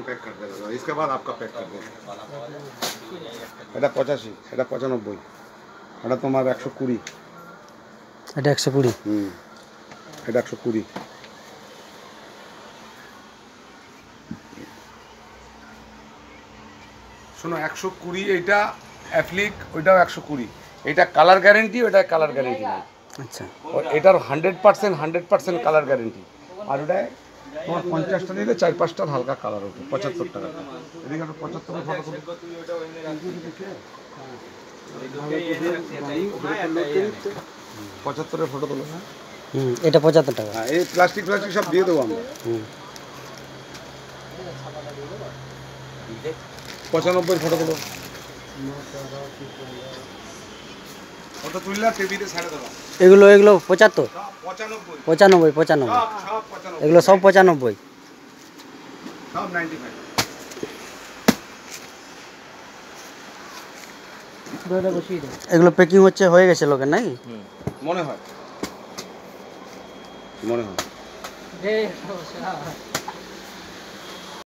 pack कर देगा इसके बाद आपका पैक कर देगा এটা 85 এটা 95 এটা তোমার 120 এটা 120 এটা 120 শোনো 120 এইটা অ্যাপ্লিক ওইটাও 120 এটা কালার গ্যারান্টি ওটা কালার গ্যারান্টি নাই আচ্ছা এটার 100% কালার গ্যারান্টি আর ওটা তোমার 50টা নিলে 4-5টার হালকা কালার ওঠে 75 টাকা এদিকে 75 এর ফটো তুলি 75 এর ফটো তুলো না এটা 75 টাকা হ্যাঁ এই প্লাস্টিক সব দিয়ে দেবো আমরা 95 ফটো তুলো ফটো তুললে টিভিতে ছেড়ে দেবো এগুলো 75 95 95 সব 95 এগুলো সব 95 সব 95 এগুলো প্যাকিং হচ্ছে হয়ে গেছে লোকের নাকি মনে হয়